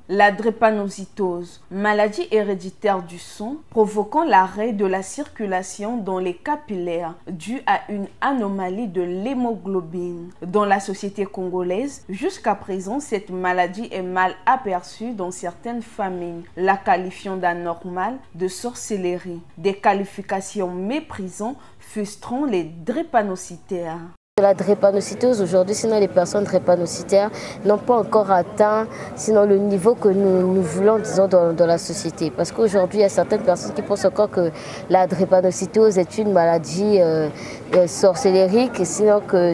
La drépanocytose, maladie héréditaire du sang provoquant l'arrêt de la circulation dans les capillaires due à une anomalie de l'hémoglobine. Dans la société congolaise, jusqu'à présent, cette maladie est mal aperçue dans certaines familles, la qualifiant d'anormale, de sorcellerie. Des qualifications méprisant frustrant les drépanocytaires. La drépanocytose aujourd'hui, sinon les personnes drépanocytaires n'ont pas encore atteint sinon le niveau que nous voulons, disons, dans la société. Parce qu'aujourd'hui, il y a certaines personnes qui pensent encore que la drépanocytose est une maladie sorcellérique, sinon que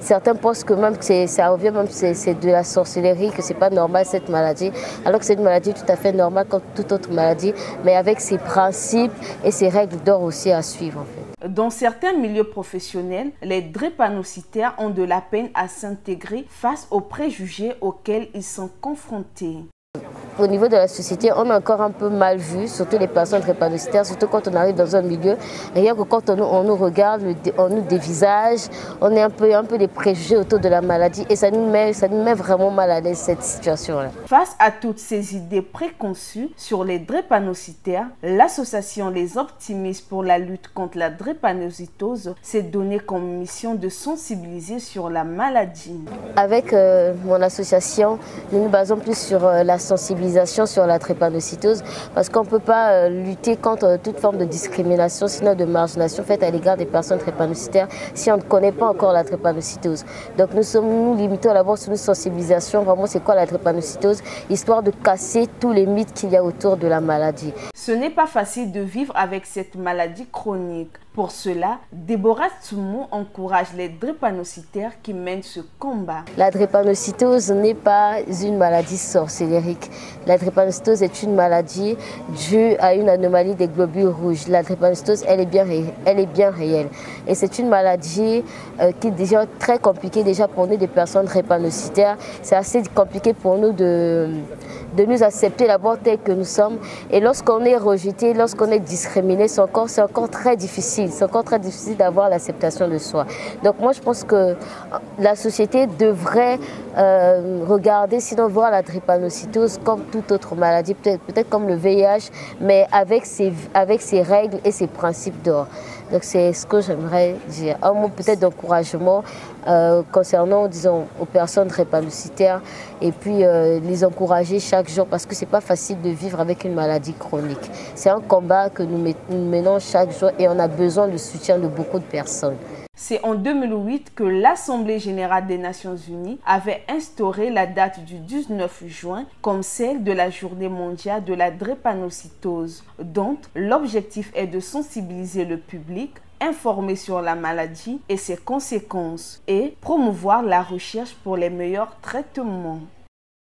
certains pensent que même que ça revient même c'est de la sorcellerie, que c'est pas normal cette maladie, alors que c'est une maladie tout à fait normale comme toute autre maladie, mais avec ses principes et ses règles d'or aussi à suivre en fait. Dans certains milieux professionnels, les drépanocytaires ont de la peine à s'intégrer face aux préjugés auxquels ils sont confrontés. Au niveau de la société, on est encore un peu mal vu, surtout les personnes drépanocytaires, surtout quand on arrive dans un milieu. Rien que quand on nous regarde, on nous dévisage, on est un peu des préjugés autour de la maladie et ça nous met vraiment mal à l'aise cette situation-là. Face à toutes ces idées préconçues sur les drépanocytaires, l'association Les Optimistes pour la lutte contre la drépanocytose s'est donnée comme mission de sensibiliser sur la maladie. Avec mon association, nous nous basons plus sur la sensibilisation sur la drépanocytose parce qu'on ne peut pas lutter contre toute forme de discrimination, sinon de marginalisation faite à l'égard des personnes drépanocytaires si on ne connaît pas encore la drépanocytose. Donc nous limitons d'abord sur une sensibilisation, vraiment c'est quoi la drépanocytose, histoire de casser tous les mythes qu'il y a autour de la maladie. Ce n'est pas facile de vivre avec cette maladie chronique. Pour cela, Déborah Tsoumou encourage les drépanocytaires qui mènent ce combat. La drépanocytose n'est pas une maladie sorcellérique. La drépanocytose est une maladie due à une anomalie des globules rouges. La drépanocytose, elle est bien réelle. Et c'est une maladie qui est déjà très compliquée déjà pour nous, des personnes drépanocytaires. C'est assez compliqué pour nous de nous accepter d'abord tel que nous sommes. Et lorsqu'on est rejeté, lorsqu'on est discriminé, c'est encore très difficile. C'est encore très difficile d'avoir l'acceptation de soi. Donc moi, je pense que la société devrait regarder, sinon voir la drépanocytose comme toute autre maladie, peut-être comme le VIH, mais avec ses règles et ses principes d'or. Donc c'est ce que j'aimerais dire. Un mot peut-être d'encouragement concernant, disons, aux personnes drépanocytaires et puis les encourager chaque jour parce que c'est pas facile de vivre avec une maladie chronique. C'est un combat que nous menons chaque jour et on a besoin du soutien de beaucoup de personnes. C'est en 2008 que l'Assemblée générale des Nations unies avait instauré la date du 19 juin comme celle de la Journée mondiale de la drépanocytose, dont l'objectif est de sensibiliser le public, informer sur la maladie et ses conséquences et promouvoir la recherche pour les meilleurs traitements.